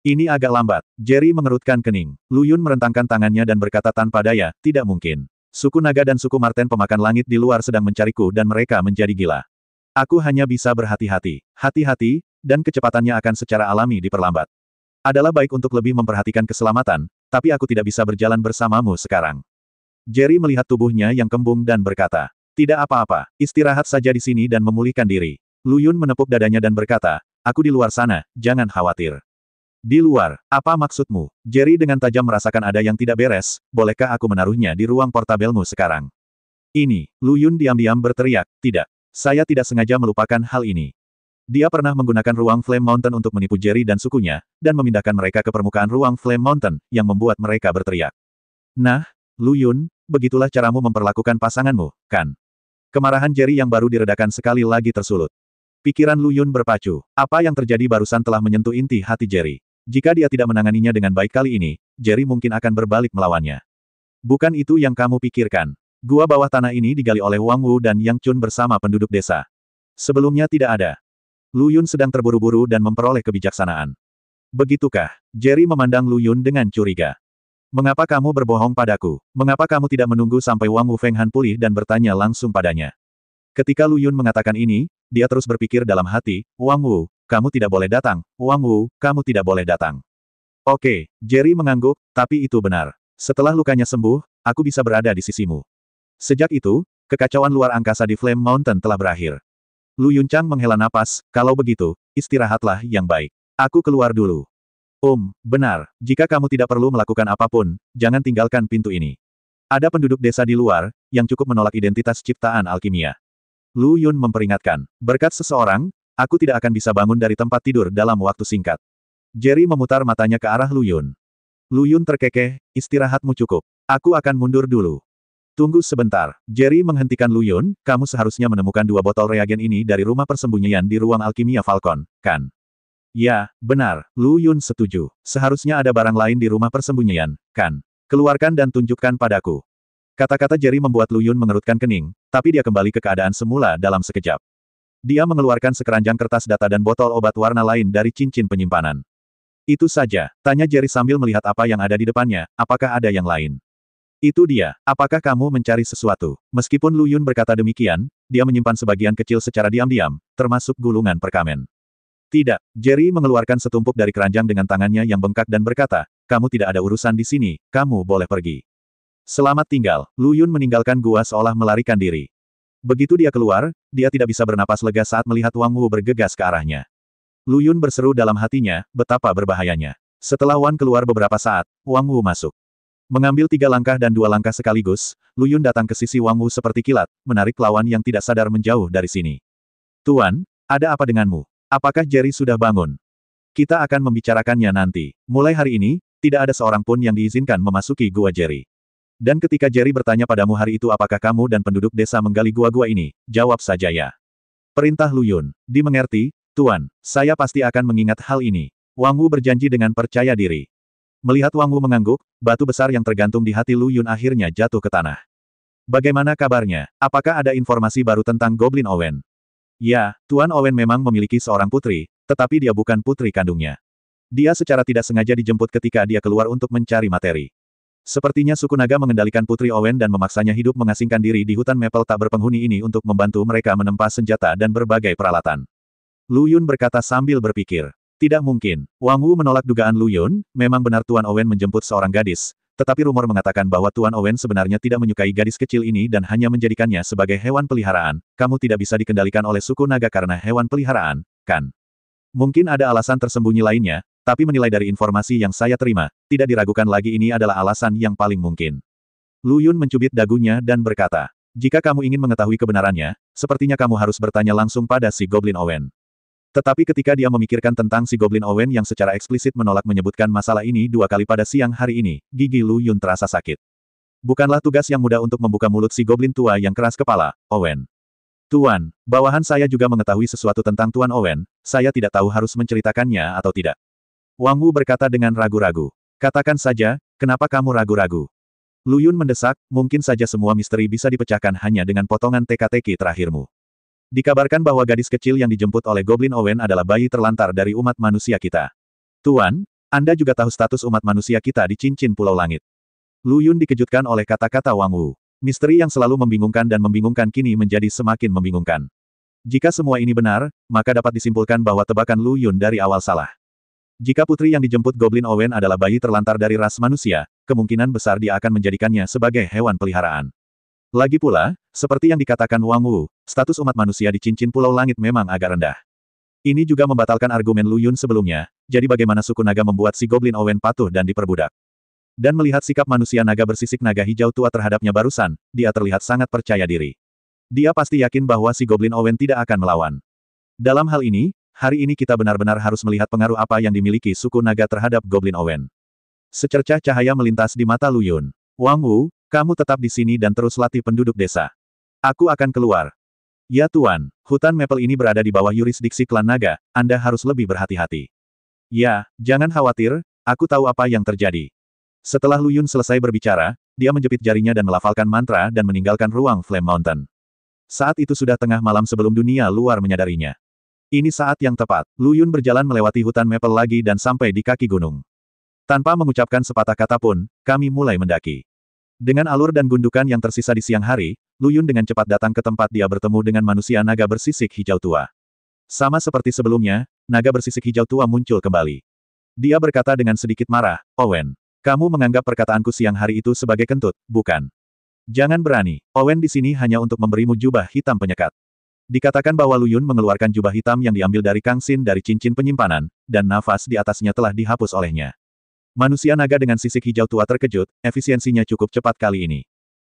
Ini agak lambat. Jerry mengerutkan kening. Lu Yun merentangkan tangannya dan berkata tanpa daya, tidak mungkin. Suku naga dan suku Marten pemakan langit di luar sedang mencariku dan mereka menjadi gila. Aku hanya bisa berhati-hati. Hati-hati, dan kecepatannya akan secara alami diperlambat. Adalah baik untuk lebih memperhatikan keselamatan, tapi aku tidak bisa berjalan bersamamu sekarang. Jerry melihat tubuhnya yang kembung dan berkata, tidak apa-apa, istirahat saja di sini dan memulihkan diri. Lu Yun menepuk dadanya dan berkata, aku di luar sana, jangan khawatir. Di luar, apa maksudmu? Jerry dengan tajam merasakan ada yang tidak beres, bolehkah aku menaruhnya di ruang portabelmu sekarang? Ini, Lu Yun diam-diam berteriak, tidak. Saya tidak sengaja melupakan hal ini. Dia pernah menggunakan ruang Flame Mountain untuk menipu Jerry dan sukunya, dan memindahkan mereka ke permukaan ruang Flame Mountain, yang membuat mereka berteriak. Nah, Lu Yun, begitulah caramu memperlakukan pasanganmu, kan? Kemarahan Jerry yang baru diredakan sekali lagi tersulut. Pikiran Lu Yun berpacu. Apa yang terjadi barusan telah menyentuh inti hati Jerry. Jika dia tidak menanganinya dengan baik kali ini, Jerry mungkin akan berbalik melawannya. Bukan itu yang kamu pikirkan. Gua bawah tanah ini digali oleh Wang Wu dan Yang Chun bersama penduduk desa. Sebelumnya tidak ada. Lu Yun sedang terburu-buru dan memperoleh kebijaksanaan. Begitukah? Jerry memandang Lu Yun dengan curiga. Mengapa kamu berbohong padaku? Mengapa kamu tidak menunggu sampai Wang Wu Feng Han pulih dan bertanya langsung padanya? Ketika Lu Yun mengatakan ini, dia terus berpikir dalam hati, Wang Wu, kamu tidak boleh datang, Wang Wu, kamu tidak boleh datang. Oke, Jerry mengangguk, tapi itu benar. Setelah lukanya sembuh, aku bisa berada di sisimu. Sejak itu, kekacauan luar angkasa di Flame Mountain telah berakhir. Lu Yunchang menghela napas, kalau begitu, istirahatlah yang baik. Aku keluar dulu. Benar, jika kamu tidak perlu melakukan apapun, jangan tinggalkan pintu ini. Ada penduduk desa di luar, yang cukup menolak identitas ciptaan alkimia. Lu Yun memperingatkan, berkat seseorang, aku tidak akan bisa bangun dari tempat tidur dalam waktu singkat. Jerry memutar matanya ke arah Lu Yun. Lu Yun terkekeh, istirahatmu cukup. Aku akan mundur dulu. Tunggu sebentar. Jerry menghentikan Lu Yun, kamu seharusnya menemukan 2 botol reagen ini dari rumah persembunyian di ruang alkimia Falcon, kan? Ya, benar. Lu Yun setuju. Seharusnya ada barang lain di rumah persembunyian, kan? Keluarkan dan tunjukkan padaku. Kata-kata Jerry membuat Lu Yun mengerutkan kening, tapi dia kembali ke keadaan semula dalam sekejap. Dia mengeluarkan sekeranjang kertas data dan botol obat warna lain dari cincin penyimpanan. Itu saja, tanya Jerry sambil melihat apa yang ada di depannya, apakah ada yang lain? Itu dia, apakah kamu mencari sesuatu? Meskipun Lu Yun berkata demikian, dia menyimpan sebagian kecil secara diam-diam, termasuk gulungan perkamen. Tidak, Jerry mengeluarkan setumpuk dari keranjang dengan tangannya yang bengkak dan berkata, kamu tidak ada urusan di sini, kamu boleh pergi. Selamat tinggal, Lu Yun meninggalkan gua seolah melarikan diri. Begitu dia keluar, dia tidak bisa bernapas lega saat melihat Wang Wu bergegas ke arahnya. Lu Yun berseru dalam hatinya, betapa berbahayanya. Setelah Wan keluar beberapa saat, Wang Wu masuk. Mengambil 3 langkah dan 2 langkah sekaligus, Lu Yun datang ke sisi Wang Wu seperti kilat, menarik lawan yang tidak sadar menjauh dari sini. Tuan, ada apa denganmu? Apakah Jerry sudah bangun? Kita akan membicarakannya nanti. Mulai hari ini, tidak ada seorang pun yang diizinkan memasuki gua Jerry. Dan ketika Jerry bertanya padamu hari itu apakah kamu dan penduduk desa menggali gua-gua ini, jawab saja ya. Perintah Lu Yun. Dimengerti, Tuan. Saya pasti akan mengingat hal ini. Wang Wu berjanji dengan percaya diri. Melihat Wang Wu mengangguk, batu besar yang tergantung di hati Lu Yun akhirnya jatuh ke tanah. Bagaimana kabarnya? Apakah ada informasi baru tentang Goblin Owen? Ya, Tuan Owen memang memiliki seorang putri, tetapi dia bukan putri kandungnya. Dia secara tidak sengaja dijemput ketika dia keluar untuk mencari materi. Sepertinya suku naga mengendalikan Putri Owen dan memaksanya hidup mengasingkan diri di hutan Maple tak berpenghuni ini untuk membantu mereka menempa senjata dan berbagai peralatan. Lu Yun berkata sambil berpikir. Tidak mungkin. Wang Wu menolak dugaan Lu Yun, memang benar Tuan Owen menjemput seorang gadis, tetapi rumor mengatakan bahwa Tuan Owen sebenarnya tidak menyukai gadis kecil ini dan hanya menjadikannya sebagai hewan peliharaan. Kamu tidak bisa dikendalikan oleh suku naga karena hewan peliharaan, kan? Mungkin ada alasan tersembunyi lainnya, tapi menilai dari informasi yang saya terima, tidak diragukan lagi ini adalah alasan yang paling mungkin. Lu Yun mencubit dagunya dan berkata, jika kamu ingin mengetahui kebenarannya, sepertinya kamu harus bertanya langsung pada si Goblin Owen. Tetapi ketika dia memikirkan tentang si Goblin Owen yang secara eksplisit menolak menyebutkan masalah ini 2 kali pada siang hari ini, gigi Lu Yun terasa sakit. Bukanlah tugas yang mudah untuk membuka mulut si Goblin tua yang keras kepala, Owen. Tuan, bawahan saya juga mengetahui sesuatu tentang Tuan Owen, saya tidak tahu harus menceritakannya atau tidak. Wang Wu berkata dengan ragu-ragu. Katakan saja, kenapa kamu ragu-ragu? Lu Yun mendesak, mungkin saja semua misteri bisa dipecahkan hanya dengan potongan teka-teki terakhirmu. Dikabarkan bahwa gadis kecil yang dijemput oleh Goblin Owen adalah bayi terlantar dari umat manusia kita. Tuan, Anda juga tahu status umat manusia kita di cincin Pulau Langit. Lu Yun dikejutkan oleh kata-kata Wang Wu. Misteri yang selalu membingungkan dan membingungkan kini menjadi semakin membingungkan. Jika semua ini benar, maka dapat disimpulkan bahwa tebakan Lu Yun dari awal salah. Jika putri yang dijemput Goblin Owen adalah bayi terlantar dari ras manusia, kemungkinan besar dia akan menjadikannya sebagai hewan peliharaan. Lagi pula, seperti yang dikatakan Wang Wu, status umat manusia di cincin Pulau Langit memang agak rendah. Ini juga membatalkan argumen Lu Yun sebelumnya, jadi bagaimana suku naga membuat si Goblin Owen patuh dan diperbudak. Dan melihat sikap manusia naga bersisik naga hijau tua terhadapnya barusan, dia terlihat sangat percaya diri. Dia pasti yakin bahwa si Goblin Owen tidak akan melawan. Dalam hal ini, hari ini kita benar-benar harus melihat pengaruh apa yang dimiliki suku naga terhadap Goblin Owen. Secercah cahaya melintas di mata Lu Yun. Wang Wu, kamu tetap di sini dan terus latih penduduk desa. Aku akan keluar. Ya Tuan, hutan Maple ini berada di bawah yurisdiksi klan naga, Anda harus lebih berhati-hati. Ya, jangan khawatir, aku tahu apa yang terjadi. Setelah Lu Yun selesai berbicara, dia menjepit jarinya dan melafalkan mantra dan meninggalkan ruang Flame Mountain. Saat itu sudah tengah malam sebelum dunia luar menyadarinya. Ini saat yang tepat. Lu Yun berjalan melewati hutan Maple lagi dan sampai di kaki gunung. Tanpa mengucapkan sepatah kata pun, kami mulai mendaki. Dengan alur dan gundukan yang tersisa di siang hari, Lu Yun dengan cepat datang ke tempat dia bertemu dengan manusia naga bersisik hijau tua. Sama seperti sebelumnya, naga bersisik hijau tua muncul kembali. Dia berkata dengan sedikit marah, Owen, kamu menganggap perkataanku siang hari itu sebagai kentut, bukan? Jangan berani. Owen di sini hanya untuk memberimu jubah hitam penyekat. Dikatakan bahwa Lu Yun mengeluarkan jubah hitam yang diambil dari Kang Xin dari cincin penyimpanan, dan nafas di atasnya telah dihapus olehnya. Manusia naga dengan sisik hijau tua terkejut, efisiensinya cukup cepat kali ini.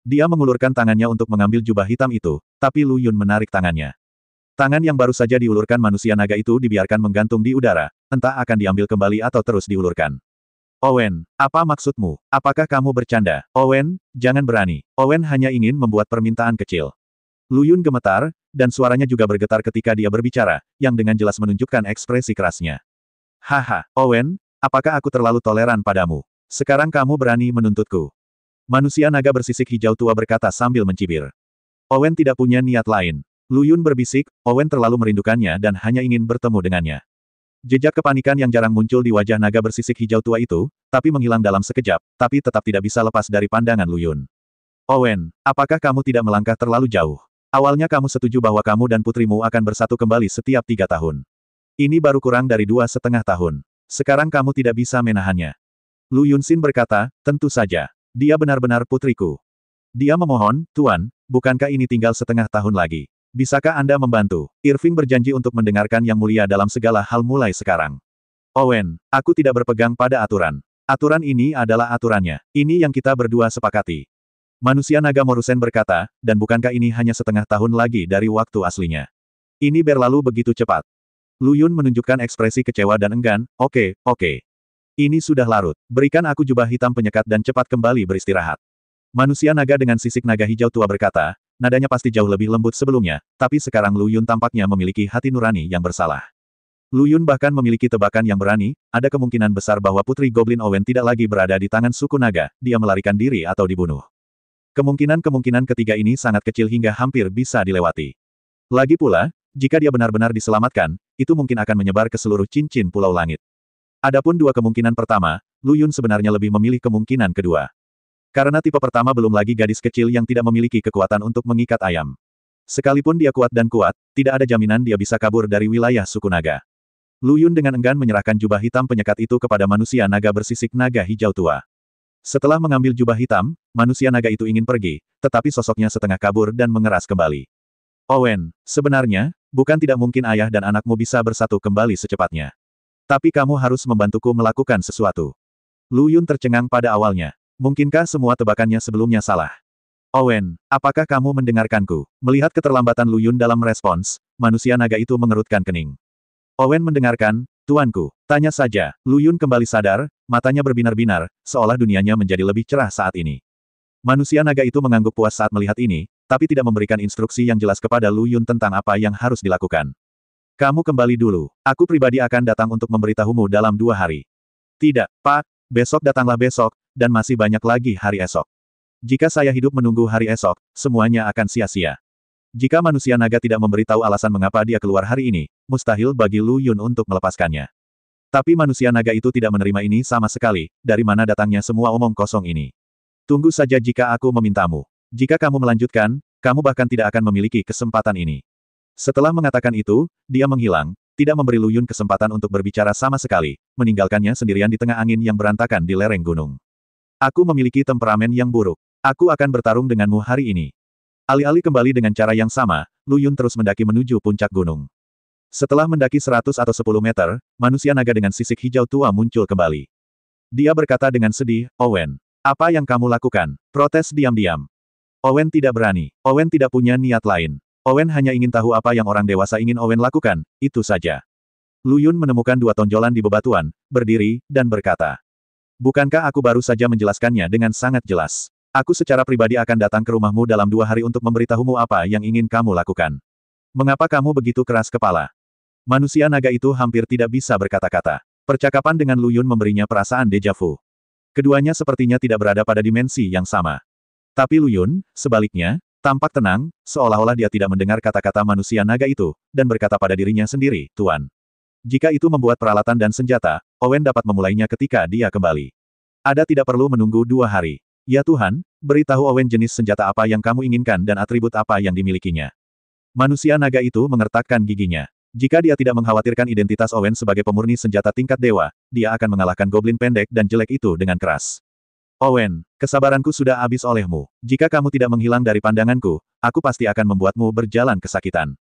Dia mengulurkan tangannya untuk mengambil jubah hitam itu, tapi Lu Yun menarik tangannya. Tangan yang baru saja diulurkan manusia naga itu dibiarkan menggantung di udara, entah akan diambil kembali atau terus diulurkan. Owen, apa maksudmu? Apakah kamu bercanda? Owen, jangan berani. Owen hanya ingin membuat permintaan kecil. Lu Yun gemetar, dan suaranya juga bergetar ketika dia berbicara, yang dengan jelas menunjukkan ekspresi kerasnya. Haha, Owen, apakah aku terlalu toleran padamu? Sekarang kamu berani menuntutku. Manusia naga bersisik hijau tua berkata sambil mencibir. Owen tidak punya niat lain. Lu Yun berbisik, Owen terlalu merindukannya dan hanya ingin bertemu dengannya. Jejak kepanikan yang jarang muncul di wajah naga bersisik hijau tua itu, tapi menghilang dalam sekejap, tapi tetap tidak bisa lepas dari pandangan Lu Yun. Owen, apakah kamu tidak melangkah terlalu jauh? Awalnya kamu setuju bahwa kamu dan putrimu akan bersatu kembali setiap 3 tahun. Ini baru kurang dari 2,5 tahun. Sekarang kamu tidak bisa menahannya. Lu Yunxin berkata, tentu saja. Dia benar-benar putriku. Dia memohon, Tuan, bukankah ini tinggal setengah tahun lagi? Bisakah Anda membantu? Irving berjanji untuk mendengarkan Yang Mulia dalam segala hal mulai sekarang. Owen, aku tidak berpegang pada aturan. Aturan ini adalah aturannya. Ini yang kita berdua sepakati. Manusia naga Morusen berkata, dan bukankah ini hanya setengah tahun lagi dari waktu aslinya? Ini berlalu begitu cepat. Lu Yun menunjukkan ekspresi kecewa dan enggan, oke. Ini sudah larut. Berikan aku jubah hitam penyekat dan cepat kembali beristirahat. Manusia naga dengan sisik naga hijau tua berkata, nadanya pasti jauh lebih lembut sebelumnya, tapi sekarang Lu Yun tampaknya memiliki hati nurani yang bersalah. Lu Yun bahkan memiliki tebakan yang berani, ada kemungkinan besar bahwa Putri Goblin Owen tidak lagi berada di tangan suku naga, dia melarikan diri atau dibunuh. Kemungkinan ketiga ini sangat kecil hingga hampir bisa dilewati. Lagi pula, jika dia benar-benar diselamatkan, itu mungkin akan menyebar ke seluruh cincin Pulau Langit. Adapun dua kemungkinan pertama, Lu Yun sebenarnya lebih memilih kemungkinan kedua. Karena tipe pertama belum lagi gadis kecil yang tidak memiliki kekuatan untuk mengikat ayam. Sekalipun dia kuat dan kuat, tidak ada jaminan dia bisa kabur dari wilayah suku naga. Lu Yun dengan enggan menyerahkan jubah hitam penyekat itu kepada manusia naga bersisik naga hijau tua. Setelah mengambil jubah hitam, manusia naga itu ingin pergi, tetapi sosoknya setengah kabur dan mengeras kembali. Owen, sebenarnya, bukan tidak mungkin ayah dan anakmu bisa bersatu kembali secepatnya. Tapi kamu harus membantuku melakukan sesuatu. Lu Yun tercengang pada awalnya. Mungkinkah semua tebakannya sebelumnya salah? Owen, apakah kamu mendengarkanku? Melihat keterlambatan Lu Yun dalam merespons, manusia naga itu mengerutkan kening. Owen mendengarkan, tuanku. Tanya saja. Lu Yun kembali sadar, matanya berbinar-binar, seolah dunianya menjadi lebih cerah saat ini. Manusia naga itu mengangguk puas saat melihat ini, tapi tidak memberikan instruksi yang jelas kepada Lu Yun tentang apa yang harus dilakukan. Kamu kembali dulu. Aku pribadi akan datang untuk memberitahumu dalam 2 hari. Tidak, Pak. Besok datanglah besok, dan masih banyak lagi hari esok. Jika saya hidup menunggu hari esok, semuanya akan sia-sia. Jika manusia naga tidak memberitahu alasan mengapa dia keluar hari ini, mustahil bagi Lu Yun untuk melepaskannya. Tapi manusia naga itu tidak menerima ini sama sekali, dari mana datangnya semua omong kosong ini. Tunggu saja jika aku memintamu. Jika kamu melanjutkan, kamu bahkan tidak akan memiliki kesempatan ini. Setelah mengatakan itu, dia menghilang, tidak memberi Lu Yun kesempatan untuk berbicara sama sekali, meninggalkannya sendirian di tengah angin yang berantakan di lereng gunung. Aku memiliki temperamen yang buruk. Aku akan bertarung denganmu hari ini. Alih-alih kembali dengan cara yang sama, Lu Yun terus mendaki menuju puncak gunung. Setelah mendaki 100 atau 10 meter, manusia naga dengan sisik hijau tua muncul kembali. Dia berkata dengan sedih, Owen, apa yang kamu lakukan? Protes diam-diam. Owen tidak berani. Owen tidak punya niat lain. Owen hanya ingin tahu apa yang orang dewasa ingin Owen lakukan, itu saja. Lu Yun menemukan dua tonjolan di bebatuan, berdiri, dan berkata. Bukankah aku baru saja menjelaskannya dengan sangat jelas? Aku secara pribadi akan datang ke rumahmu dalam 2 hari untuk memberitahumu apa yang ingin kamu lakukan. Mengapa kamu begitu keras kepala? Manusia naga itu hampir tidak bisa berkata-kata. Percakapan dengan Lu Yun memberinya perasaan deja vu. Keduanya sepertinya tidak berada pada dimensi yang sama. Tapi Lu Yun, sebaliknya, tampak tenang, seolah-olah dia tidak mendengar kata-kata manusia naga itu, dan berkata pada dirinya sendiri, Tuan. Jika itu membuat peralatan dan senjata, Owen dapat memulainya ketika dia kembali. Ada tidak perlu menunggu 2 hari. Ya Tuhan, beritahu Owen jenis senjata apa yang kamu inginkan dan atribut apa yang dimilikinya. Manusia naga itu mengertakkan giginya. Jika dia tidak mengkhawatirkan identitas Owen sebagai pemurni senjata tingkat dewa, dia akan mengalahkan goblin pendek dan jelek itu dengan keras. Owen, kesabaranku sudah habis olehmu. Jika kamu tidak menghilang dari pandanganku, aku pasti akan membuatmu berjalan kesakitan.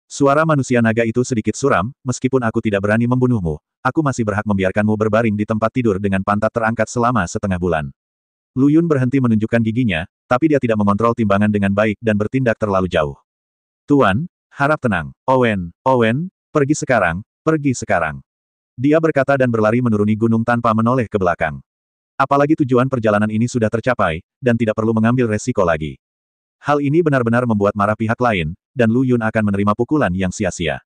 Suara manusia naga itu sedikit suram, meskipun aku tidak berani membunuhmu, aku masih berhak membiarkanmu berbaring di tempat tidur dengan pantat terangkat selama setengah bulan. Lu Yun berhenti menunjukkan giginya, tapi dia tidak mengontrol timbangan dengan baik dan bertindak terlalu jauh. Tuan, harap tenang. Owen, pergi sekarang, pergi sekarang. Dia berkata dan berlari menuruni gunung tanpa menoleh ke belakang. Apalagi tujuan perjalanan ini sudah tercapai, dan tidak perlu mengambil resiko lagi. Hal ini benar-benar membuat marah pihak lain, dan Lu Yun akan menerima pukulan yang sia-sia.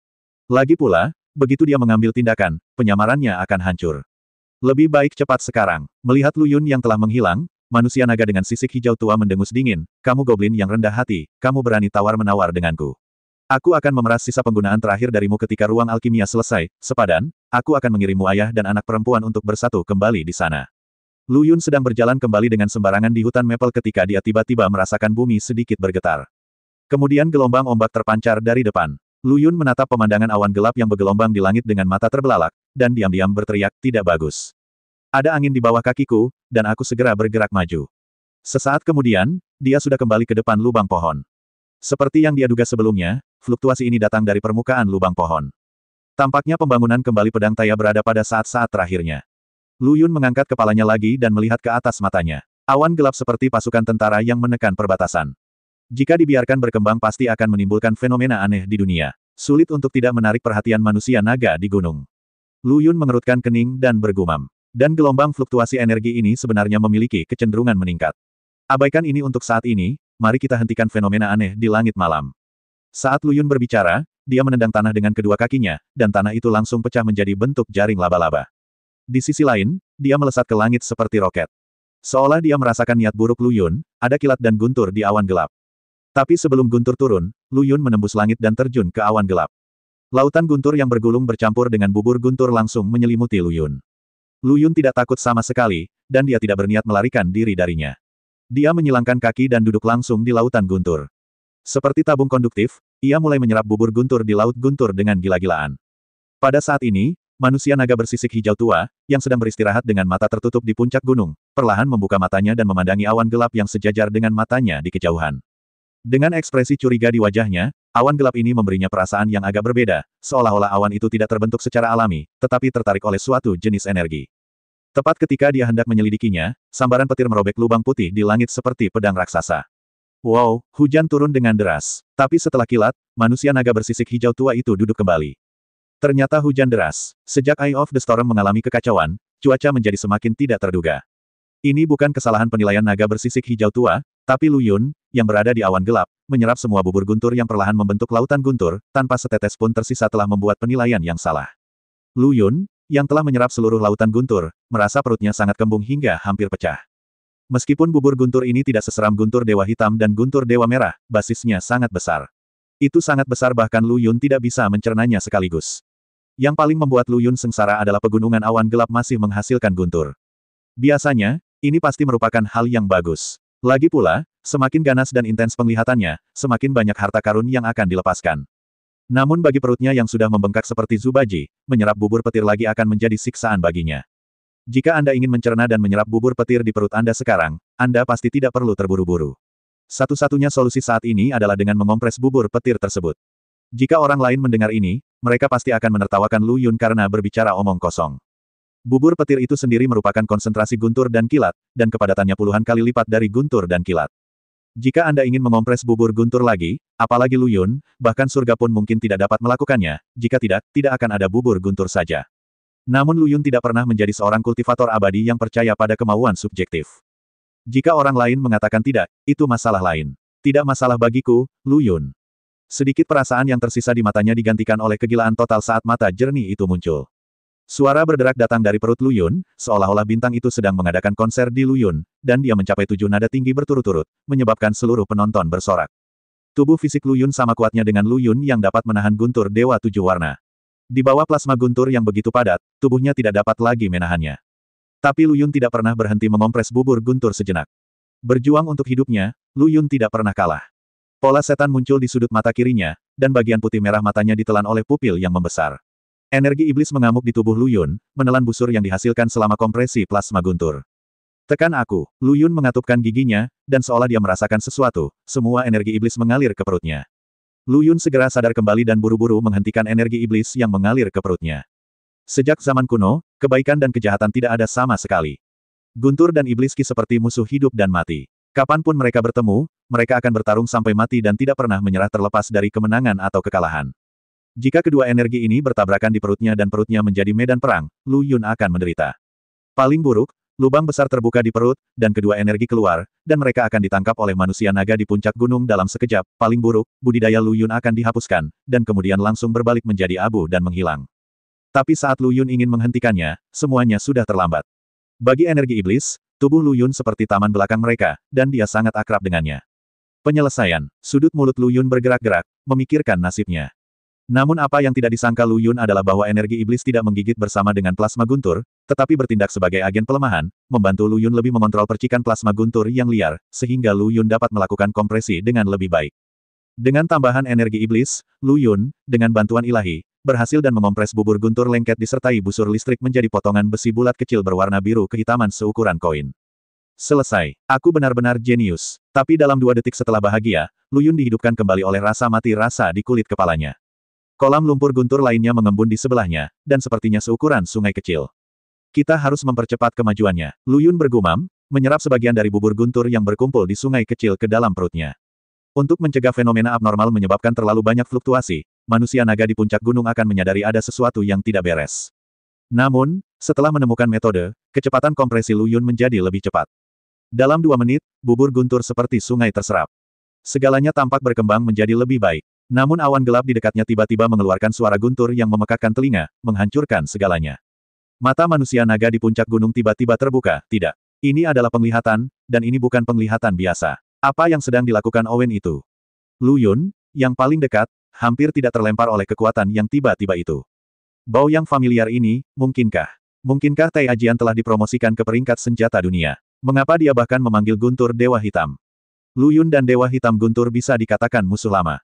Lagi pula, begitu dia mengambil tindakan, penyamarannya akan hancur. Lebih baik cepat sekarang. Melihat Lu Yun yang telah menghilang, manusia naga dengan sisik hijau tua mendengus dingin, kamu goblin yang rendah hati, kamu berani tawar-menawar denganku. Aku akan memeras sisa penggunaan terakhir darimu ketika ruang alkimia selesai, sepadan, aku akan mengirimmu ayah dan anak perempuan untuk bersatu kembali di sana. Lu Yun sedang berjalan kembali dengan sembarangan di hutan maple ketika dia tiba-tiba merasakan bumi sedikit bergetar. Kemudian gelombang ombak terpancar dari depan. Lu Yun menatap pemandangan awan gelap yang bergelombang di langit dengan mata terbelalak, dan diam-diam berteriak, tidak bagus. Ada angin di bawah kakiku, dan aku segera bergerak maju. Sesaat kemudian, dia sudah kembali ke depan lubang pohon. Seperti yang dia duga sebelumnya, fluktuasi ini datang dari permukaan lubang pohon. Tampaknya pembangunan kembali pedang Taya berada pada saat-saat terakhirnya. Lu Yun mengangkat kepalanya lagi dan melihat ke atas matanya. Awan gelap seperti pasukan tentara yang menekan perbatasan. Jika dibiarkan berkembang pasti akan menimbulkan fenomena aneh di dunia. Sulit untuk tidak menarik perhatian manusia naga di gunung. Lu Yun mengerutkan kening dan bergumam. Dan gelombang fluktuasi energi ini sebenarnya memiliki kecenderungan meningkat. Abaikan ini untuk saat ini, mari kita hentikan fenomena aneh di langit malam. Saat Lu Yun berbicara, dia menendang tanah dengan kedua kakinya, dan tanah itu langsung pecah menjadi bentuk jaring laba-laba. Di sisi lain, dia melesat ke langit seperti roket. Seolah dia merasakan niat buruk Lu Yun, ada kilat dan guntur di awan gelap. Tapi sebelum guntur turun, Lu Yun menembus langit dan terjun ke awan gelap. Lautan guntur yang bergulung bercampur dengan bubur guntur langsung menyelimuti Lu Yun. Lu Yun tidak takut sama sekali, dan dia tidak berniat melarikan diri darinya. Dia menyilangkan kaki dan duduk langsung di lautan guntur. Seperti tabung konduktif, ia mulai menyerap bubur guntur di laut guntur dengan gila-gilaan. Pada saat ini, manusia naga bersisik hijau tua, yang sedang beristirahat dengan mata tertutup di puncak gunung, perlahan membuka matanya dan memandangi awan gelap yang sejajar dengan matanya di kejauhan. Dengan ekspresi curiga di wajahnya, awan gelap ini memberinya perasaan yang agak berbeda, seolah-olah awan itu tidak terbentuk secara alami, tetapi tertarik oleh suatu jenis energi. Tepat ketika dia hendak menyelidikinya, sambaran petir merobek lubang putih di langit seperti pedang raksasa. Wow, hujan turun dengan deras. Tapi setelah kilat, manusia naga bersisik hijau tua itu duduk kembali. Ternyata hujan deras. Sejak Eye of the Storm mengalami kekacauan, cuaca menjadi semakin tidak terduga. Ini bukan kesalahan penilaian naga bersisik hijau tua, tapi Lu Yun, yang berada di awan gelap, menyerap semua bubur guntur yang perlahan membentuk lautan guntur, tanpa setetes pun tersisa telah membuat penilaian yang salah. Lu Yun, yang telah menyerap seluruh lautan guntur, merasa perutnya sangat kembung hingga hampir pecah. Meskipun bubur guntur ini tidak seseram guntur dewa hitam dan guntur dewa merah, basisnya sangat besar. Itu sangat besar bahkan Lu Yun tidak bisa mencernanya sekaligus. Yang paling membuat Lu Yun sengsara adalah pegunungan awan gelap masih menghasilkan guntur. Biasanya, ini pasti merupakan hal yang bagus. Lagi pula, semakin ganas dan intens penglihatannya, semakin banyak harta karun yang akan dilepaskan. Namun bagi perutnya yang sudah membengkak seperti Zubaji, menyerap bubur petir lagi akan menjadi siksaan baginya. Jika Anda ingin mencerna dan menyerap bubur petir di perut Anda sekarang, Anda pasti tidak perlu terburu-buru. Satu-satunya solusi saat ini adalah dengan mengompres bubur petir tersebut. Jika orang lain mendengar ini, mereka pasti akan menertawakan Lu Yun karena berbicara omong kosong. Bubur petir itu sendiri merupakan konsentrasi guntur dan kilat, dan kepadatannya puluhan kali lipat dari guntur dan kilat. Jika Anda ingin mengompres bubur guntur lagi, apalagi Lu Yun, bahkan surga pun mungkin tidak dapat melakukannya, jika tidak, tidak akan ada bubur guntur saja. Namun Lu Yun tidak pernah menjadi seorang kultivator abadi yang percaya pada kemauan subjektif. Jika orang lain mengatakan tidak, itu masalah lain. Tidak masalah bagiku, Lu Yun. Sedikit perasaan yang tersisa di matanya digantikan oleh kegilaan total saat mata jernih itu muncul. Suara berderak datang dari perut Lu Yun, seolah-olah bintang itu sedang mengadakan konser di Lu Yun, dan dia mencapai 7 nada tinggi berturut-turut, menyebabkan seluruh penonton bersorak. Tubuh fisik Lu Yun sama kuatnya dengan Lu Yun yang dapat menahan guntur Dewa 7 Warna. Di bawah plasma guntur yang begitu padat, tubuhnya tidak dapat lagi menahannya. Tapi Lu Yun tidak pernah berhenti mengompres bubur guntur sejenak. Berjuang untuk hidupnya, Lu Yun tidak pernah kalah. Pola setan muncul di sudut mata kirinya, dan bagian putih merah matanya ditelan oleh pupil yang membesar. Energi iblis mengamuk di tubuh Lu Yun, menelan busur yang dihasilkan selama kompresi plasma guntur. Tekan aku, Lu Yun mengatupkan giginya, dan seolah dia merasakan sesuatu, semua energi iblis mengalir ke perutnya. Lu Yun segera sadar kembali dan buru-buru menghentikan energi iblis yang mengalir ke perutnya. Sejak zaman kuno, kebaikan dan kejahatan tidak ada sama sekali. Guntur dan iblis Ki seperti musuh hidup dan mati. Kapanpun mereka bertemu, mereka akan bertarung sampai mati dan tidak pernah menyerah terlepas dari kemenangan atau kekalahan. Jika kedua energi ini bertabrakan di perutnya dan perutnya menjadi medan perang, Lu Yun akan menderita. Paling buruk, lubang besar terbuka di perut, dan kedua energi keluar, dan mereka akan ditangkap oleh manusia naga di puncak gunung dalam sekejap. Paling buruk, budidaya Lu Yun akan dihapuskan, dan kemudian langsung berbalik menjadi abu dan menghilang. Tapi saat Lu Yun ingin menghentikannya, semuanya sudah terlambat. Bagi energi iblis, tubuh Lu Yun seperti taman belakang mereka, dan dia sangat akrab dengannya. Penyelesaian, sudut mulut Lu Yun bergerak-gerak, memikirkan nasibnya. Namun apa yang tidak disangka Lu Yun adalah bahwa energi iblis tidak menggigit bersama dengan plasma guntur, tetapi bertindak sebagai agen pelemahan, membantu Lu Yun lebih mengontrol percikan plasma guntur yang liar, sehingga Lu Yun dapat melakukan kompresi dengan lebih baik. Dengan tambahan energi iblis, Lu Yun, dengan bantuan ilahi, berhasil dan mengompres bubur guntur lengket disertai busur listrik menjadi potongan besi bulat kecil berwarna biru kehitaman seukuran koin. Selesai. Aku benar-benar jenius. Tapi dalam 2 detik setelah bahagia, Lu Yun dihidupkan kembali oleh rasa mati rasa di kulit kepalanya. Kolam lumpur guntur lainnya mengembun di sebelahnya, dan sepertinya seukuran sungai kecil. Kita harus mempercepat kemajuannya. Lu Yun bergumam, menyerap sebagian dari bubur guntur yang berkumpul di sungai kecil ke dalam perutnya. Untuk mencegah fenomena abnormal menyebabkan terlalu banyak fluktuasi, manusia naga di puncak gunung akan menyadari ada sesuatu yang tidak beres. Namun, setelah menemukan metode, kecepatan kompresi Lu Yun menjadi lebih cepat. Dalam 2 menit, bubur guntur seperti sungai terserap. Segalanya tampak berkembang menjadi lebih baik. Namun awan gelap di dekatnya tiba-tiba mengeluarkan suara guntur yang memekakkan telinga, menghancurkan segalanya. Mata manusia naga di puncak gunung tiba-tiba terbuka, tidak. Ini adalah penglihatan, dan ini bukan penglihatan biasa. Apa yang sedang dilakukan Owen itu? Lu Yun, yang paling dekat, hampir tidak terlempar oleh kekuatan yang tiba-tiba itu. Bau yang familiar ini, mungkinkah? Mungkinkah Tai Ajian telah dipromosikan ke peringkat senjata dunia? Mengapa dia bahkan memanggil Guntur Dewa Hitam? Lu Yun dan Dewa Hitam Guntur bisa dikatakan musuh lama.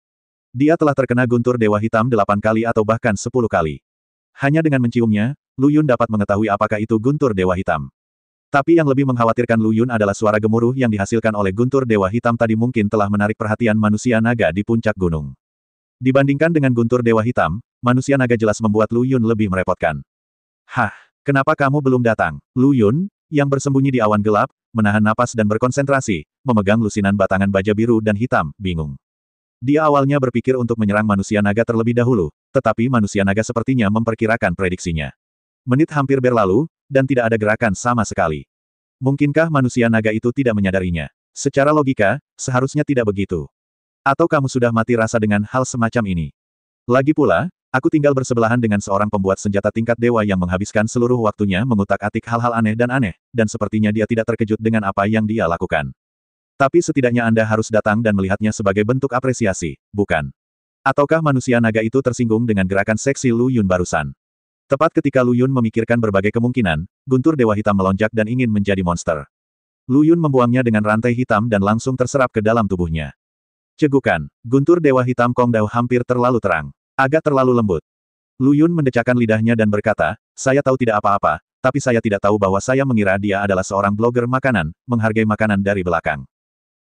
Dia telah terkena Guntur Dewa Hitam 8 kali atau bahkan 10 kali. Hanya dengan menciumnya, Lu Yun dapat mengetahui apakah itu Guntur Dewa Hitam. Tapi yang lebih mengkhawatirkan Lu Yun adalah suara gemuruh yang dihasilkan oleh Guntur Dewa Hitam tadi mungkin telah menarik perhatian manusia naga di puncak gunung. Dibandingkan dengan Guntur Dewa Hitam, manusia naga jelas membuat Lu Yun lebih merepotkan. Hah, kenapa kamu belum datang? Lu Yun, yang bersembunyi di awan gelap, menahan napas dan berkonsentrasi, memegang lusinan batangan baja biru dan hitam, bingung. Dia awalnya berpikir untuk menyerang manusia naga terlebih dahulu, tetapi manusia naga sepertinya memperkirakan prediksinya. Menit hampir berlalu, dan tidak ada gerakan sama sekali. Mungkinkah manusia naga itu tidak menyadarinya? Secara logika, seharusnya tidak begitu. Atau kamu sudah mati rasa dengan hal semacam ini? Lagi pula, aku tinggal bersebelahan dengan seorang pembuat senjata tingkat dewa yang menghabiskan seluruh waktunya mengutak-atik hal-hal aneh, dan sepertinya dia tidak terkejut dengan apa yang dia lakukan. Tapi setidaknya Anda harus datang dan melihatnya sebagai bentuk apresiasi, bukan? Ataukah manusia naga itu tersinggung dengan gerakan seksi Lu Yun barusan? Tepat ketika Lu Yun memikirkan berbagai kemungkinan, guntur Dewa Hitam melonjak dan ingin menjadi monster. Lu Yun membuangnya dengan rantai hitam dan langsung terserap ke dalam tubuhnya. Cegukan, guntur Dewa Hitam Kong Dao hampir terlalu terang. Agak terlalu lembut. Lu Yun mendecakkan lidahnya dan berkata, saya tahu tidak apa-apa, tapi saya tidak tahu bahwa saya mengira dia adalah seorang blogger makanan, menghargai makanan dari belakang.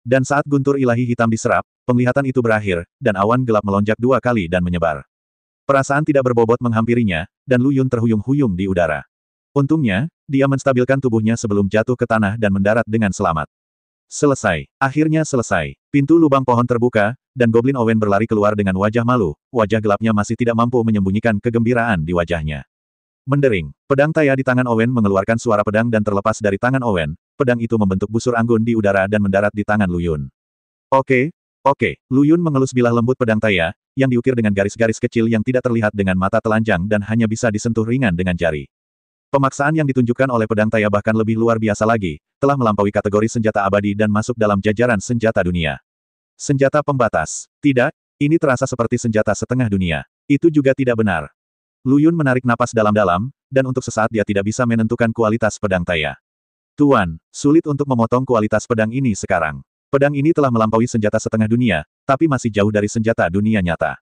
Dan saat guntur ilahi hitam diserap, penglihatan itu berakhir, dan awan gelap melonjak 2 kali dan menyebar. Perasaan tidak berbobot menghampirinya, dan Lu Yun terhuyung-huyung di udara. Untungnya, dia menstabilkan tubuhnya sebelum jatuh ke tanah dan mendarat dengan selamat. Selesai. Akhirnya selesai. Pintu lubang pohon terbuka, dan Goblin Owen berlari keluar dengan wajah malu, wajah gelapnya masih tidak mampu menyembunyikan kegembiraan di wajahnya. Mendering, pedang Taya di tangan Owen mengeluarkan suara pedang dan terlepas dari tangan Owen, pedang itu membentuk busur anggun di udara dan mendarat di tangan Lu Yun. Oke. Lu Yun mengelus bilah lembut pedang Taya, yang diukir dengan garis-garis kecil yang tidak terlihat dengan mata telanjang dan hanya bisa disentuh ringan dengan jari. Pemaksaan yang ditunjukkan oleh pedang Taya bahkan lebih luar biasa lagi, telah melampaui kategori senjata abadi dan masuk dalam jajaran senjata dunia. Senjata pembatas. Tidak, ini terasa seperti senjata setengah dunia. Itu juga tidak benar. Lu Yun menarik napas dalam-dalam, dan untuk sesaat dia tidak bisa menentukan kualitas pedang Taya. Tuan, sulit untuk memotong kualitas pedang ini sekarang. Pedang ini telah melampaui senjata setengah dunia, tapi masih jauh dari senjata dunia nyata.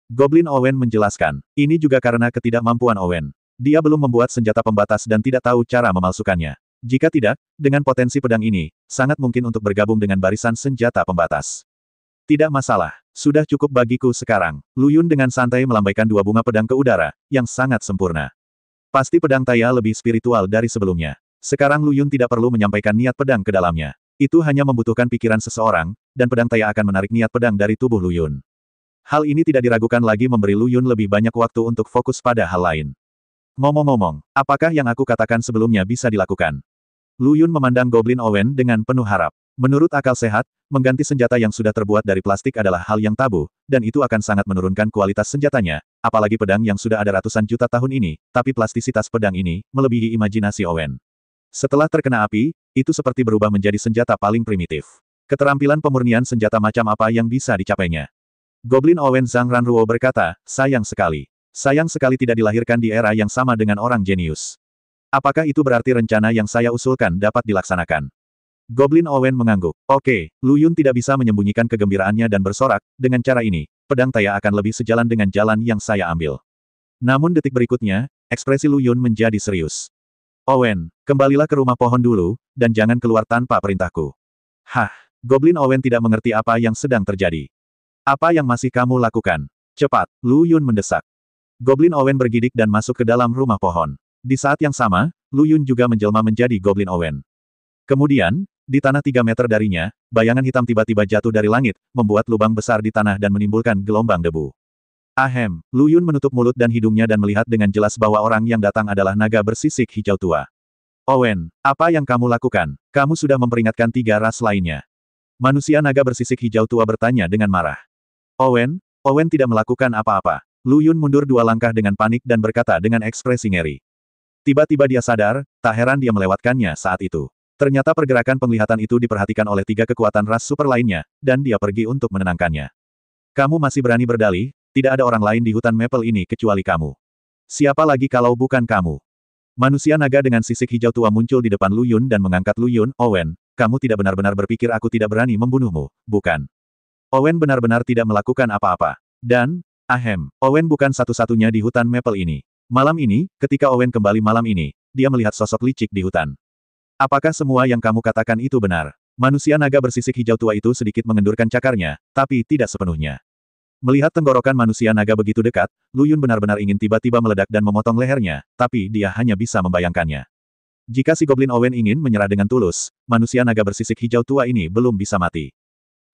Goblin Owen menjelaskan, ini juga karena ketidakmampuan Owen. Dia belum membuat senjata pembatas dan tidak tahu cara memalsukannya. Jika tidak, dengan potensi pedang ini, sangat mungkin untuk bergabung dengan barisan senjata pembatas. Tidak masalah, sudah cukup bagiku sekarang. Lu Yun dengan santai melambaikan 2 bunga pedang ke udara, yang sangat sempurna. Pasti pedang Taya lebih spiritual dari sebelumnya. Sekarang Lu Yun tidak perlu menyampaikan niat pedang ke dalamnya. Itu hanya membutuhkan pikiran seseorang, dan pedang Taya akan menarik niat pedang dari tubuh Lu Yun. Hal ini tidak diragukan lagi memberi Lu Yun lebih banyak waktu untuk fokus pada hal lain. Ngomong-ngomong, apakah yang aku katakan sebelumnya bisa dilakukan? Lu Yun memandang Goblin Owen dengan penuh harap. Menurut akal sehat, mengganti senjata yang sudah terbuat dari plastik adalah hal yang tabu, dan itu akan sangat menurunkan kualitas senjatanya, apalagi pedang yang sudah ada ratusan juta tahun ini, tapi plastisitas pedang ini, melebihi imajinasi Owen. Setelah terkena api, itu seperti berubah menjadi senjata paling primitif. Keterampilan pemurnian senjata macam apa yang bisa dicapainya? Goblin Owen Zhang Ranruo berkata, sayang sekali. Sayang sekali tidak dilahirkan di era yang sama dengan orang jenius. Apakah itu berarti rencana yang saya usulkan dapat dilaksanakan? Goblin Owen mengangguk. Oke, Lu Yun tidak bisa menyembunyikan kegembiraannya dan bersorak, dengan cara ini, pedang Taya akan lebih sejalan dengan jalan yang saya ambil. Namun detik berikutnya, ekspresi Lu Yun menjadi serius. Owen, kembalilah ke rumah pohon dulu, dan jangan keluar tanpa perintahku. Hah, Goblin Owen tidak mengerti apa yang sedang terjadi. Apa yang masih kamu lakukan? Cepat, Lu Yun mendesak. Goblin Owen bergidik dan masuk ke dalam rumah pohon. Di saat yang sama, Lu Yun juga menjelma menjadi Goblin Owen. Kemudian, di tanah 3 meter darinya, bayangan hitam tiba-tiba jatuh dari langit, membuat lubang besar di tanah dan menimbulkan gelombang debu. Ahem, Lu Yun menutup mulut dan hidungnya dan melihat dengan jelas bahwa orang yang datang adalah naga bersisik hijau tua. Owen, apa yang kamu lakukan? Kamu sudah memperingatkan 3 ras lainnya. Manusia naga bersisik hijau tua bertanya dengan marah. Owen tidak melakukan apa-apa. Lu Yun mundur 2 langkah dengan panik dan berkata dengan ekspresi ngeri. Tiba-tiba dia sadar, tak heran dia melewatkannya saat itu. Ternyata pergerakan penglihatan itu diperhatikan oleh 3 kekuatan ras super lainnya, dan dia pergi untuk menenangkannya. Kamu masih berani berdalih, tidak ada orang lain di hutan Maple ini kecuali kamu. Siapa lagi kalau bukan kamu? Manusia naga dengan sisik hijau tua muncul di depan Lu Yun dan mengangkat Lu Yun. Owen, kamu tidak benar-benar berpikir aku tidak berani membunuhmu, bukan? Owen benar-benar tidak melakukan apa-apa. Dan, Owen bukan satu-satunya di hutan Maple ini. Malam ini, ketika Owen kembali malam ini, dia melihat sosok licik di hutan. Apakah semua yang kamu katakan itu benar? Manusia naga bersisik hijau tua itu sedikit mengendurkan cakarnya, tapi tidak sepenuhnya. Melihat tenggorokan manusia naga begitu dekat, Lu Yun benar-benar ingin tiba-tiba meledak dan memotong lehernya, tapi dia hanya bisa membayangkannya. Jika si Goblin Owen ingin menyerah dengan tulus, manusia naga bersisik hijau tua ini belum bisa mati.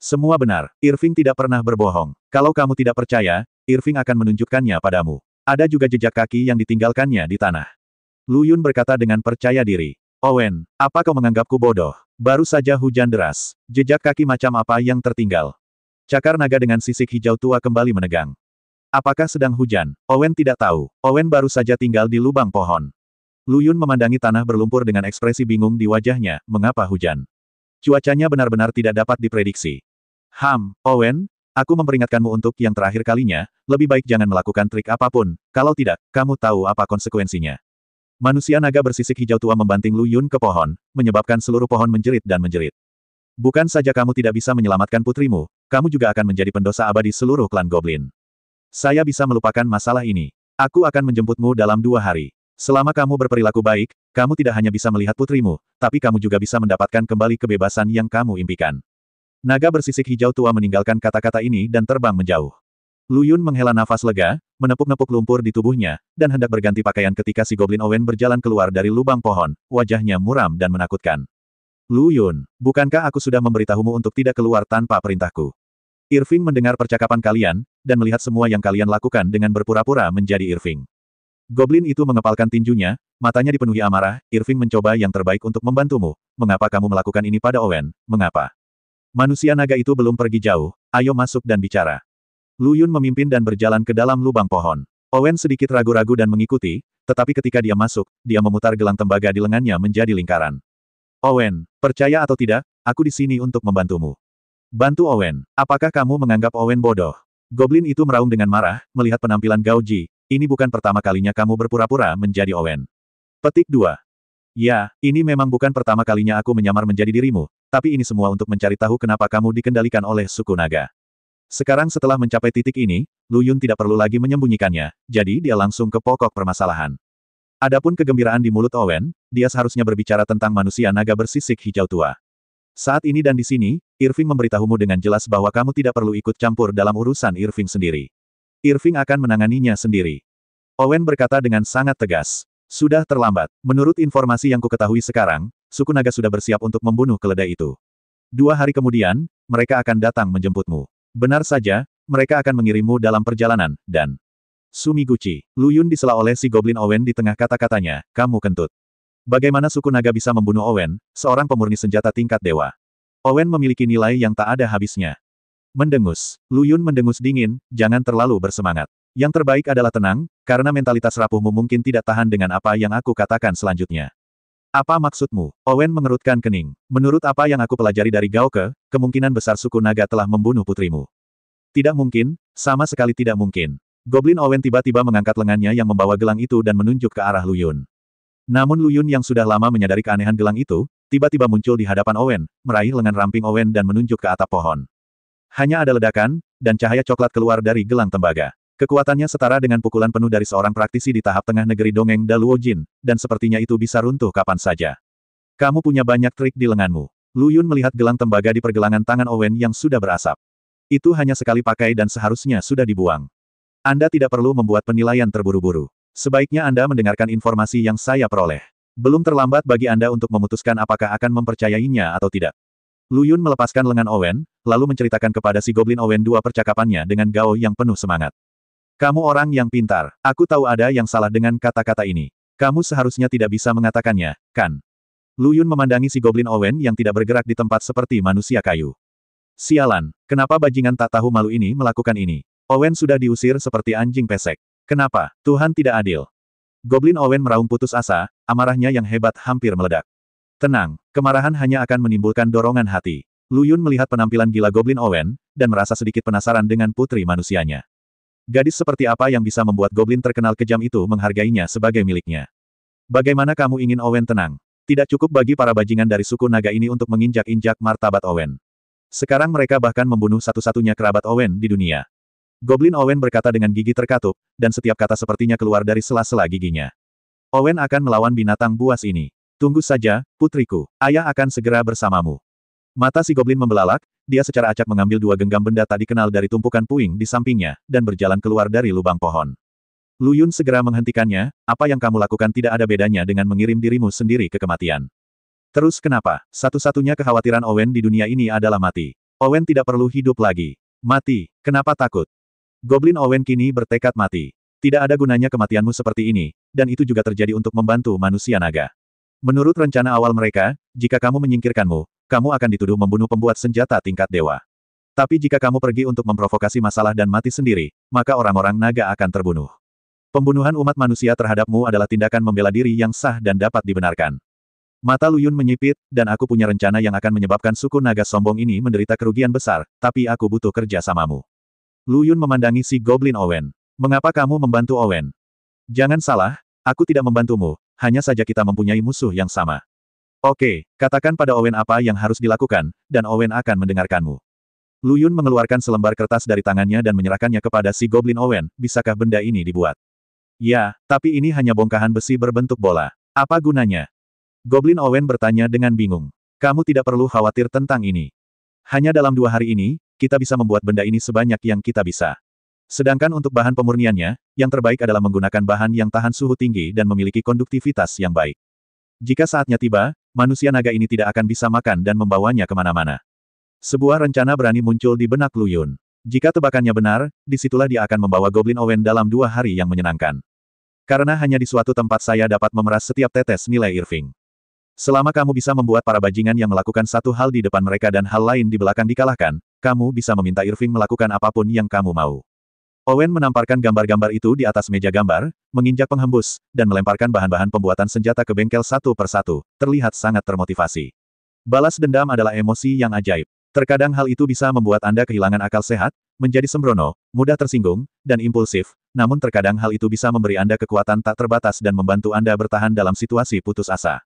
Semua benar, Irving tidak pernah berbohong. Kalau kamu tidak percaya, Irving akan menunjukkannya padamu. Ada juga jejak kaki yang ditinggalkannya di tanah. Lu Yun berkata dengan percaya diri. Owen, apa kau menganggapku bodoh? Baru saja hujan deras. Jejak kaki macam apa yang tertinggal? Cakar naga dengan sisik hijau tua kembali menegang. Apakah sedang hujan? Owen tidak tahu. Owen baru saja tinggal di lubang pohon. Lu Yun memandangi tanah berlumpur dengan ekspresi bingung di wajahnya, mengapa hujan? Cuacanya benar-benar tidak dapat diprediksi. Owen, Aku memperingatkanmu untuk yang terakhir kalinya, lebih baik jangan melakukan trik apapun, kalau tidak, kamu tahu apa konsekuensinya. Manusia naga bersisik hijau tua membanting Lu Yun ke pohon, menyebabkan seluruh pohon menjerit dan menjerit. Bukan saja kamu tidak bisa menyelamatkan putrimu, kamu juga akan menjadi pendosa abadi seluruh klan Goblin. Saya bisa melupakan masalah ini. Aku akan menjemputmu dalam 2 hari. Selama kamu berperilaku baik, kamu tidak hanya bisa melihat putrimu, tapi kamu juga bisa mendapatkan kembali kebebasan yang kamu impikan. Naga bersisik hijau tua meninggalkan kata-kata ini dan terbang menjauh. Lu Yun menghela nafas lega, menepuk-nepuk lumpur di tubuhnya, dan hendak berganti pakaian ketika si Goblin Owen berjalan keluar dari lubang pohon, wajahnya muram dan menakutkan. Lu Yun, bukankah aku sudah memberitahumu untuk tidak keluar tanpa perintahku? Irving mendengar percakapan kalian, dan melihat semua yang kalian lakukan dengan berpura-pura menjadi Irving. Goblin itu mengepalkan tinjunya, matanya dipenuhi amarah. Irving mencoba yang terbaik untuk membantumu. Mengapa kamu melakukan ini pada Owen? Mengapa? Manusia naga itu belum pergi jauh, ayo masuk dan bicara. Lu Yun memimpin dan berjalan ke dalam lubang pohon. Owen sedikit ragu-ragu dan mengikuti, tetapi ketika dia masuk, dia memutar gelang tembaga di lengannya menjadi lingkaran. Owen, percaya atau tidak, aku di sini untuk membantumu. Bantu Owen. Apakah kamu menganggap Owen bodoh? Goblin itu meraung dengan marah, melihat penampilan Gao Ji. Ini bukan pertama kalinya kamu berpura-pura menjadi Owen. Petik 2. Ya, ini memang bukan pertama kalinya aku menyamar menjadi dirimu, tapi ini semua untuk mencari tahu kenapa kamu dikendalikan oleh suku naga. Sekarang setelah mencapai titik ini, Lu Yun tidak perlu lagi menyembunyikannya, jadi dia langsung ke pokok permasalahan. Adapun kegembiraan di mulut Owen, dia seharusnya berbicara tentang manusia naga bersisik hijau tua. Saat ini dan di sini, Irving memberitahumu dengan jelas bahwa kamu tidak perlu ikut campur dalam urusan Irving sendiri. Irving akan menanganinya sendiri. Owen berkata dengan sangat tegas. Sudah terlambat. Menurut informasi yang kuketahui sekarang, suku naga sudah bersiap untuk membunuh keledai itu. 2 hari kemudian, mereka akan datang menjemputmu. Benar saja, mereka akan mengirimmu dalam perjalanan, dan... Sumiguchi, Lu Yun disela oleh si Goblin Owen di tengah kata-katanya, kamu kentut. Bagaimana suku naga bisa membunuh Owen, seorang pemurni senjata tingkat dewa? Owen memiliki nilai yang tak ada habisnya. Mendengus. Lu Yun mendengus dingin, jangan terlalu bersemangat. Yang terbaik adalah tenang, karena mentalitas rapuhmu mungkin tidak tahan dengan apa yang aku katakan selanjutnya. Apa maksudmu? Owen mengerutkan kening. Menurut apa yang aku pelajari dari Gaoke, kemungkinan besar suku naga telah membunuh putrimu. Tidak mungkin, sama sekali tidak mungkin. Goblin Owen tiba-tiba mengangkat lengannya yang membawa gelang itu dan menunjuk ke arah Lu Yun. Namun Lu Yun yang sudah lama menyadari keanehan gelang itu, tiba-tiba muncul di hadapan Owen, meraih lengan ramping Owen dan menunjuk ke atap pohon. Hanya ada ledakan, dan cahaya coklat keluar dari gelang tembaga. Kekuatannya setara dengan pukulan penuh dari seorang praktisi di tahap tengah negeri dongeng Daluojin, dan sepertinya itu bisa runtuh kapan saja. Kamu punya banyak trik di lenganmu. Lu Yun melihat gelang tembaga di pergelangan tangan Owen yang sudah berasap. Itu hanya sekali pakai dan seharusnya sudah dibuang. Anda tidak perlu membuat penilaian terburu-buru. Sebaiknya Anda mendengarkan informasi yang saya peroleh. Belum terlambat bagi Anda untuk memutuskan apakah akan mempercayainya atau tidak. Lu Yun melepaskan lengan Owen, lalu menceritakan kepada si Goblin Owen 2 percakapannya dengan Gao yang penuh semangat. Kamu orang yang pintar. Aku tahu ada yang salah dengan kata-kata ini. Kamu seharusnya tidak bisa mengatakannya, kan? Lu Yun memandangi si Goblin Owen yang tidak bergerak di tempat seperti manusia kayu. Sialan, kenapa bajingan tak tahu malu ini melakukan ini? Owen sudah diusir seperti anjing pesek. Kenapa? Tuhan tidak adil. Goblin Owen meraung putus asa, amarahnya yang hebat hampir meledak. Tenang, kemarahan hanya akan menimbulkan dorongan hati. Lu Yun melihat penampilan gila Goblin Owen, dan merasa sedikit penasaran dengan putri manusianya. Gadis seperti apa yang bisa membuat Goblin terkenal kejam itu menghargainya sebagai miliknya? Bagaimana kamu ingin Owen tenang? Tidak cukup bagi para bajingan dari suku naga ini untuk menginjak-injak martabat Owen. Sekarang mereka bahkan membunuh satu-satunya kerabat Owen di dunia. Goblin Owen berkata dengan gigi terkatup, dan setiap kata sepertinya keluar dari sela-sela giginya. Owen akan melawan binatang buas ini. Tunggu saja, putriku. Ayah akan segera bersamamu. Mata si Goblin membelalak, dia secara acak mengambil 2 genggam benda tak dikenal dari tumpukan puing di sampingnya, dan berjalan keluar dari lubang pohon. Lu Yun segera menghentikannya, apa yang kamu lakukan tidak ada bedanya dengan mengirim dirimu sendiri ke kematian. Terus kenapa? Satu-satunya kekhawatiran Owen di dunia ini adalah mati. Owen tidak perlu hidup lagi. Mati, kenapa takut? Goblin Owen kini bertekad mati. Tidak ada gunanya kematianmu seperti ini, dan itu juga terjadi untuk membantu manusia naga. Menurut rencana awal mereka, jika kamu menyingkirkanmu, kamu akan dituduh membunuh pembuat senjata tingkat dewa. Tapi jika kamu pergi untuk memprovokasi masalah dan mati sendiri, maka orang-orang naga akan terbunuh. Pembunuhan umat manusia terhadapmu adalah tindakan membela diri yang sah dan dapat dibenarkan. Mata Luyun menyipit, dan aku punya rencana yang akan menyebabkan suku naga sombong ini menderita kerugian besar, tapi aku butuh kerja samamu. Luyun memandangi si Goblin Owen. Mengapa kamu membantu Owen? Jangan salah, aku tidak membantumu, hanya saja kita mempunyai musuh yang sama. Oke, katakan pada Owen apa yang harus dilakukan, dan Owen akan mendengarkanmu. Luyun mengeluarkan selembar kertas dari tangannya dan menyerahkannya kepada si Goblin Owen, bisakah benda ini dibuat? Ya, tapi ini hanya bongkahan besi berbentuk bola. Apa gunanya? Goblin Owen bertanya dengan bingung. Kamu tidak perlu khawatir tentang ini. Hanya dalam 2 hari ini, kita bisa membuat benda ini sebanyak yang kita bisa. Sedangkan untuk bahan pemurniannya, yang terbaik adalah menggunakan bahan yang tahan suhu tinggi dan memiliki konduktivitas yang baik. Jika saatnya tiba, manusia naga ini tidak akan bisa makan dan membawanya kemana-mana. Sebuah rencana berani muncul di benak Luyun. Jika tebakannya benar, disitulah dia akan membawa Goblin Owen dalam 2 hari yang menyenangkan. Karena hanya di suatu tempat saya dapat memeras setiap tetes nilai Irving. Selama kamu bisa membuat para bajingan yang melakukan satu hal di depan mereka dan hal lain di belakang dikalahkan, kamu bisa meminta Irving melakukan apapun yang kamu mau. Owen menamparkan gambar-gambar itu di atas meja gambar, menginjak penghembus, dan melemparkan bahan-bahan pembuatan senjata ke bengkel satu persatu, terlihat sangat termotivasi. Balas dendam adalah emosi yang ajaib. Terkadang hal itu bisa membuat Anda kehilangan akal sehat, menjadi sembrono, mudah tersinggung, dan impulsif, namun terkadang hal itu bisa memberi Anda kekuatan tak terbatas dan membantu Anda bertahan dalam situasi putus asa.